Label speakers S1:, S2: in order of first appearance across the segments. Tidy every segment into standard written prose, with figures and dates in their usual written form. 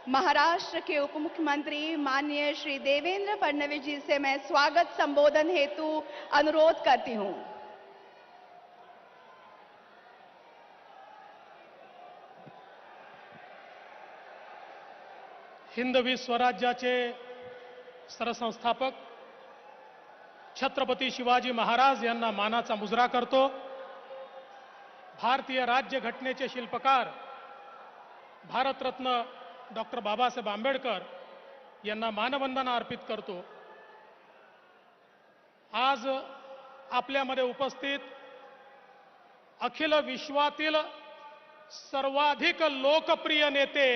S1: महाराष्ट्र के उप मुख्यमंत्री माननीय श्री देवेंद्र फडणवीस जी से मैं स्वागत संबोधन हेतु अनुरोध करती हूं।
S2: हिंदवी स्वराज्याचे सरसंस्थापक छत्रपती शिवाजी महाराज यांना मानाचा मुजरा करतो। भारतीय राज्यघटनेचे शिल्पकार भारतरत्न डॉक्टर बाबासाहेब आंबेडकर यांना मानवंदना अर्पित करतो। आज आपल्यामध्ये उपस्थित अखिल विश्वातील सर्वाधिक लोकप्रिय नेते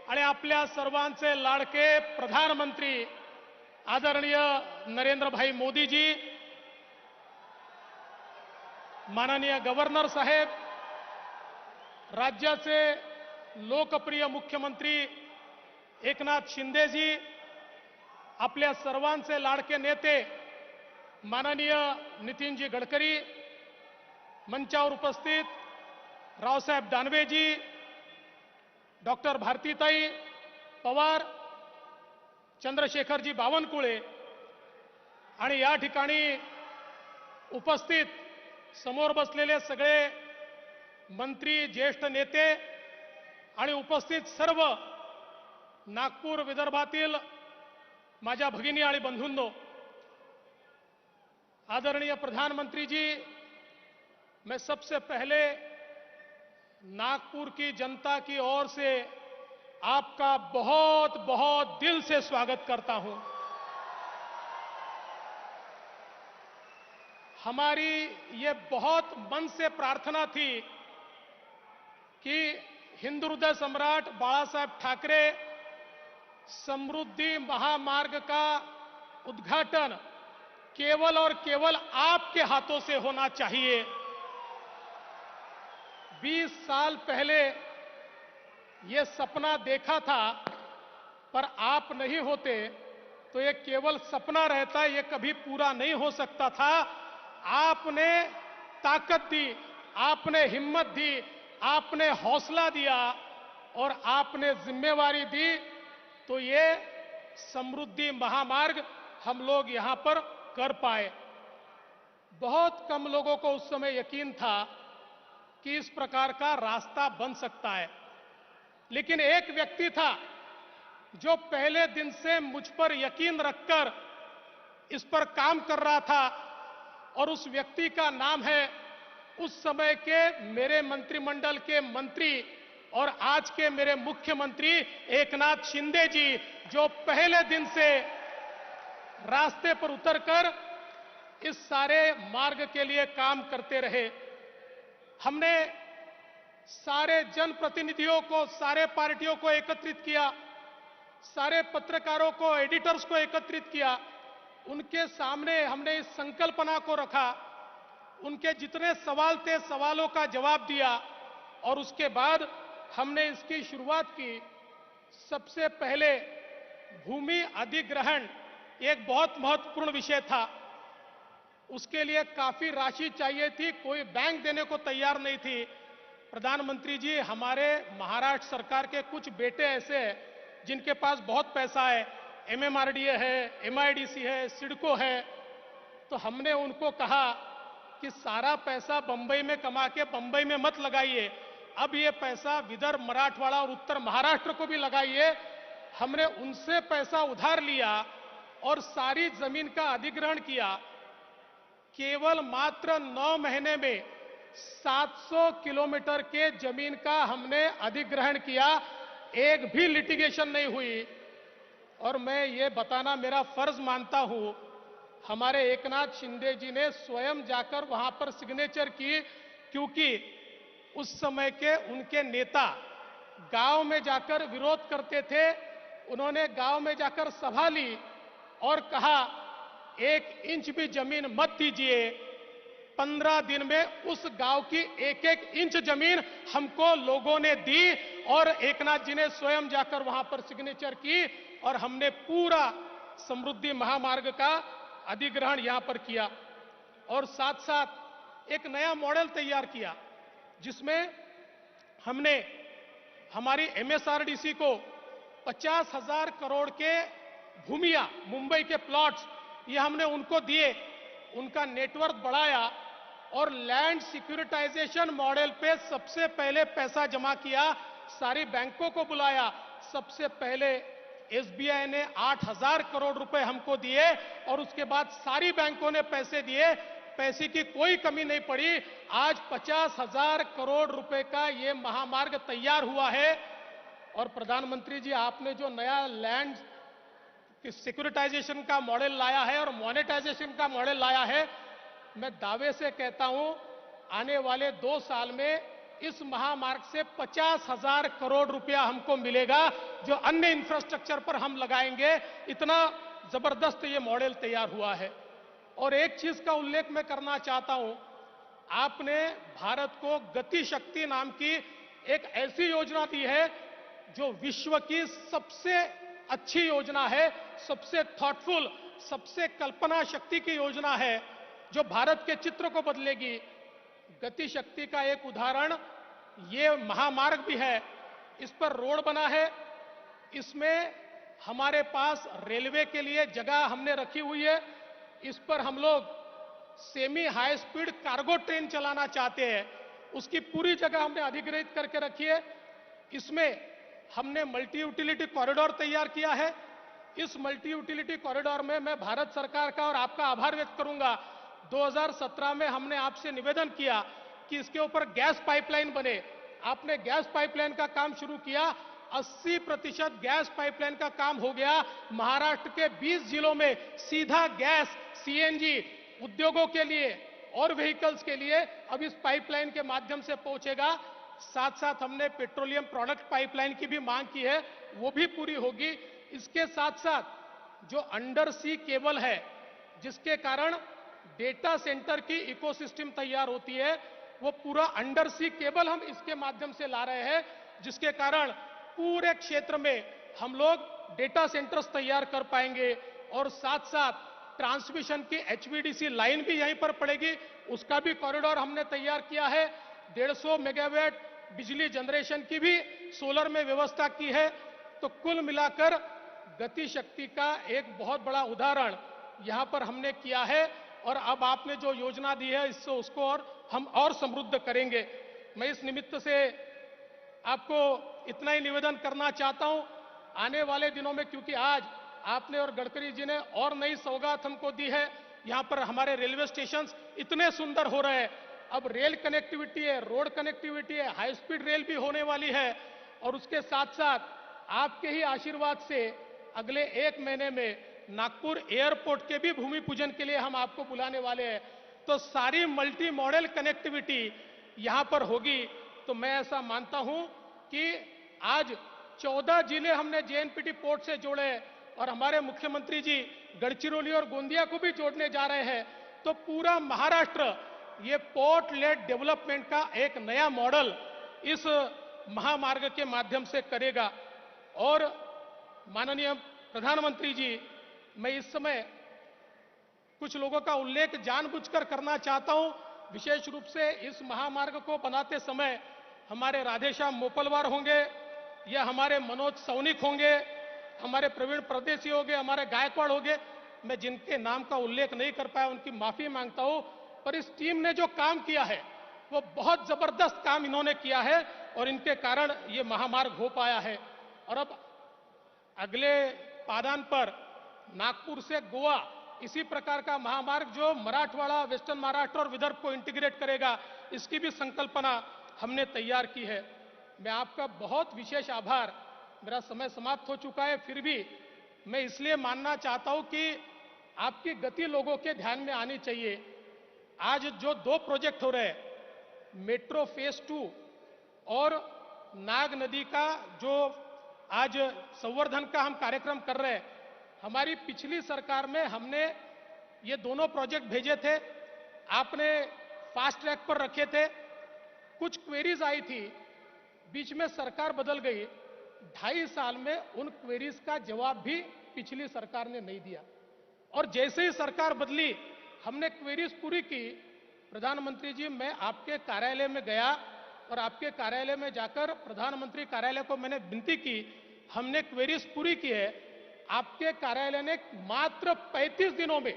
S2: आणि आपल्या सर्वांचे लाडके प्रधानमंत्री आदरणीय नरेंद्रभाई मोदीजी, माननीय गव्हर्नर साहेब, राज्याचे लोकप्रिय मुख्यमंत्री एकनाथ शिंदेजी, आपल्या सर्वांचे लाडके नेते माननीय नितीनजी गडकरी, मंचावर उपस्थित रावसाहेब दानवेजी, डॉक्टर भारतीताई पवार, चंद्रशेखरजी बावनकुळे आणि या ठिकाणी उपस्थित समोर बसलेले सगळे मंत्री, ज्येष्ठ नेते आणि उपस्थित सर्व नागपूर विदर्भातील माझ्या भगिनी आणि बंधूंनो, आदरणीय प्रधानमंत्री जी, मैं सबसे पहले नागपुर की जनता की ओर से आपका बहुत बहुत दिल से स्वागत करता हूं। हमारी ये बहुत मन से प्रार्थना थी कि हिंदू हृदय सम्राट बाला साहेब ठाकरे समृद्धि महामार्ग का उद्घाटन केवल और केवल आपके हाथों से होना चाहिए। 20 साल पहले ये सपना देखा था, पर आप नहीं होते तो ये केवल सपना रहता, ये कभी पूरा नहीं हो सकता था। आपने ताकत दी, आपने हिम्मत दी, आपने हौसला दिया और आपने जिम्मेवारी दी, तो ये समृद्धि महामार्ग हम लोग यहां पर कर पाए। बहुत कम लोगों को उस समय यकीन था कि इस प्रकार का रास्ता बन सकता है, लेकिन एक व्यक्ति था जो पहले दिन से मुझ पर यकीन रखकर इस पर काम कर रहा था, और उस व्यक्ति का नाम है उस समय के मेरे मंत्रिमंडल के मंत्री और आज के मेरे मुख्यमंत्री एकनाथ शिंदे जी, जो पहले दिन से रास्ते पर उतरकर इस सारे मार्ग के लिए काम करते रहे। हमने सारे जनप्रतिनिधियों को, सारे पार्टियों को एकत्रित किया, सारे पत्रकारों को, एडिटर्स को एकत्रित किया, उनके सामने हमने इस संकल्पना को रखा, उनके जितने सवाल थे सवालों का जवाब दिया और उसके बाद हमने इसकी शुरुआत की। सबसे पहले भूमि अधिग्रहण एक बहुत महत्वपूर्ण विषय था। उसके लिए काफी राशि चाहिए थी, कोई बैंक देने को तैयार नहीं थी। प्रधानमंत्री जी, हमारे महाराष्ट्र सरकार के कुछ बेटे ऐसे हैं जिनके पास बहुत पैसा है, एमएमआरडीए है, एमआईडीसी है, सिडको है, तो हमने उनको कहा कि सारा पैसा बंबई में कमा के बंबई में मत लगाइए, अब ये पैसा विदर्भ, मराठवाड़ा और उत्तर महाराष्ट्र को भी लगाइए। हमने उनसे पैसा उधार लिया और सारी जमीन का अधिग्रहण किया। केवल मात्र 9 महीने में 700 किलोमीटर के जमीन का हमने अधिग्रहण किया, एक भी लिटिगेशन नहीं हुई। और मैं ये बताना मेरा फर्ज मानता हूं, हमारे एकनाथ शिंदे जी ने स्वयं जाकर वहां पर सिग्नेचर की, क्योंकि उस समय के उनके नेता गांव में जाकर विरोध करते थे। उन्होंने गांव में जाकर सभा ली और कहा 1 इंच भी जमीन मत दीजिए। 15 दिन में उस गांव की 1-1 इंच जमीन हमको लोगों ने दी और एकनाथ जी ने स्वयं जाकर वहां पर सिग्नेचर की और हमने पूरा समृद्धि महामार्ग का अधिग्रहण यहां पर किया। और साथ साथ एक नया मॉडल तैयार किया जिसमें हमने हमारी एमएसआरडीसी को 50,000 करोड़ के भूमिया, मुंबई के प्लॉट्स, ये हमने उनको दिए, उनका नेटवर्क बढ़ाया और लैंड सिक्योरिटाइजेशन मॉडल पे सबसे पहले पैसा जमा किया, सारी बैंकों को बुलाया, सबसे पहले एसबीआई ने 8,000 करोड़ रुपए हमको दिए और उसके बाद सारी बैंकों ने पैसे दिए, पैसे की कोई कमी नहीं पड़ी। आज 50,000 करोड़ रुपए का ये महामार्ग तैयार हुआ है। और प्रधानमंत्री जी, आपने जो नया लैंड सिक्योरिटाइजेशन का मॉडल लाया है और मोनेटाइजेशन का मॉडल लाया है, मैं दावे से कहता हूं आने वाले 2 साल में इस महामार्ग से 50,000 करोड़ रुपया हमको मिलेगा, जो अन्य इंफ्रास्ट्रक्चर पर हम लगाएंगे। इतना जबरदस्त ये मॉडल तैयार हुआ है। और एक चीज का उल्लेख मैं करना चाहता हूं, आपने भारत को गति शक्ति नाम की एक ऐसी योजना दी है जो विश्व की सबसे अच्छी योजना है, सबसे थॉटफुल, सबसे कल्पना शक्ति की योजना है, जो भारत के चित्र को बदलेगी। गति शक्ति का एक उदाहरण ये महामार्ग भी है। इस पर रोड बना है, इसमें हमारे पास रेलवे के लिए जगह हमने रखी हुई है। इस पर हम लोग semi high speed cargo train चलाना चाहते हैं, उसकी पूरी जगह हमने अधिग्रहित करके रखी है। इसमें हमने मल्टी यूटिलिटी कॉरिडोर तैयार किया है। इस मल्टी यूटिलिटी कॉरिडोर में मैं भारत सरकार का और आपका आभार व्यक्त करूंगा। 2017 में हमने आपसे निवेदन किया कि इसके ऊपर गैस पाइपलाइन बने, आपने गैस पाइपलाइन का काम शुरू किया। 80% गैस पाइपलाइन का काम हो गया। महाराष्ट्र के 20 जिलों में सीधा गैस, सीएनजी उद्योगों के लिए और व्हीकल्स के लिए अब इस पाइपलाइन के माध्यम से पहुंचेगा। साथ साथ हमने पेट्रोलियम प्रोडक्ट पाइपलाइन की भी मांग की है, वो भी पूरी होगी। इसके साथ साथ जो अंडर सी केबल है, जिसके कारण डेटा सेंटर की इकोसिस्टम तैयार होती है, वो पूरा अंडर सी केबल हम इसके माध्यम से ला रहे हैं, जिसके कारण पूरे क्षेत्र में हम लोग डेटा सेंटर्स तैयार कर पाएंगे। और साथ साथ ट्रांसमिशन की एचवीडीसी लाइन भी यहीं पर पड़ेगी, उसका भी कॉरिडोर हमने तैयार किया है। 150 मेगावाट बिजली जनरेशन की भी सोलर में व्यवस्था की है। तो कुल मिलाकर गति शक्ति का एक बहुत बड़ा उदाहरण यहां पर हमने किया है। और अब आपने जो योजना दी है, इससे उसको और हम और समृद्ध करेंगे। मैं इस निमित्त से आपको इतना ही निवेदन करना चाहता हूं, आने वाले दिनों में, क्योंकि आज आपने और गडकरी जी ने और नई सौगात हमको दी है। यहां पर हमारे रेलवे स्टेशन इतने सुंदर हो रहे हैं, अब रेल कनेक्टिविटी है, रोड कनेक्टिविटी है, हाई स्पीड रेल भी होने वाली है। और उसके साथ साथ आपके ही आशीर्वाद से अगले 1 महीने में नागपुर एयरपोर्ट के भी भूमि पूजन के लिए हम आपको बुलाने वाले हैं। तो सारी मल्टी मॉडल कनेक्टिविटी यहां पर होगी। तो मैं ऐसा मानता हूं कि आज 14 जिले हमने जेएनपीटी पोर्ट से जोड़े और हमारे मुख्यमंत्री जी गढ़चिरौली और गोंदिया को भी जोड़ने जा रहे हैं। तो पूरा महाराष्ट्र ये पोर्ट लेड डेवलपमेंट का एक नया मॉडल इस महामार्ग के माध्यम से करेगा। और माननीय प्रधानमंत्री जी, मैं इस समय कुछ लोगों का उल्लेख जानबूझकर करना चाहता हूं। विशेष रूप से इस महामार्ग को बनाते समय हमारे राधेश्याम मोपलवार होंगे, या हमारे मनोज सौनिक होंगे, हमारे प्रवीण परदेसी होंगे, हमारे गायकवाड़ होंगे। मैं जिनके नाम का उल्लेख नहीं कर पाया उनकी माफी मांगता हूं। पर इस टीम ने जो काम किया है वो बहुत जबरदस्त काम इन्होंने किया है और इनके कारण ये महामार्ग हो पाया है। और अब अगले पादान पर नागपुर से गोवा इसी प्रकार का महामार्ग जो मराठवाड़ा, वेस्टर्न महाराष्ट्र और विदर्भ को इंटीग्रेट करेगा, इसकी भी संकल्पना हमने तैयार की है। मैं आपका बहुत विशेष आभार, मेरा समय समाप्त हो चुका है, फिर भी मैं इसलिए मानना चाहता हूं कि आपकी गति लोगों के ध्यान में आनी चाहिए। आज जो 2 प्रोजेक्ट हो रहे हैं, मेट्रो फेज 2 और नाग नदी का जो आज संवर्धन का हम कार्यक्रम कर रहे हैं, हमारी पिछली सरकार में हमने ये दोनों प्रोजेक्ट भेजे थे, आपने फास्ट ट्रैक पर रखे थे। कुछ क्वेरीज आई थी, बीच में सरकार बदल गई, 2.5 साल में उन क्वेरीज का जवाब भी पिछली सरकार ने नहीं दिया। और जैसे ही सरकार बदली, हमने क्वेरीज पूरी की। प्रधानमंत्री जी, मैं आपके कार्यालय में गया और आपके कार्यालय में जाकर प्रधानमंत्री कार्यालय को मैंने विनती की, हमने क्वेरीज पूरी की है। आपके कार्यालय ने मात्र 35 दिनों में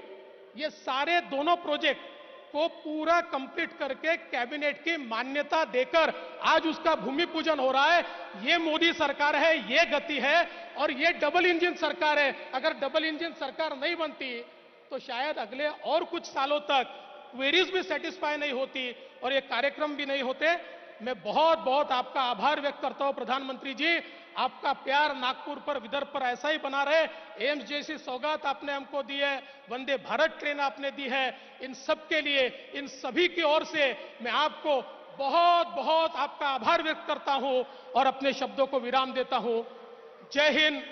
S2: ये सारे दोनों प्रोजेक्ट को पूरा कंप्लीट करके कैबिनेट की मान्यता देकर आज उसका भूमि पूजन हो रहा है। ये मोदी सरकार है, ये गति है और ये डबल इंजन सरकार है। अगर डबल इंजन सरकार नहीं बनती तो शायद अगले और कुछ सालों तक क्वेरीज भी सेटिस्फाई नहीं होती और ये कार्यक्रम भी नहीं होते। मैं बहुत बहुत आपका आभार व्यक्त करता हूं प्रधानमंत्री जी। आपका प्यार नागपुर पर, विदर्भ पर ऐसा ही बना रहे। एम्स जैसी सौगात आपने हमको दी है, वंदे भारत ट्रेन आपने दी है, इन सब के लिए, इन सभी की ओर से मैं आपको बहुत बहुत आपका आभार व्यक्त करता हूं और अपने शब्दों को विराम देता हूं। जय हिंद,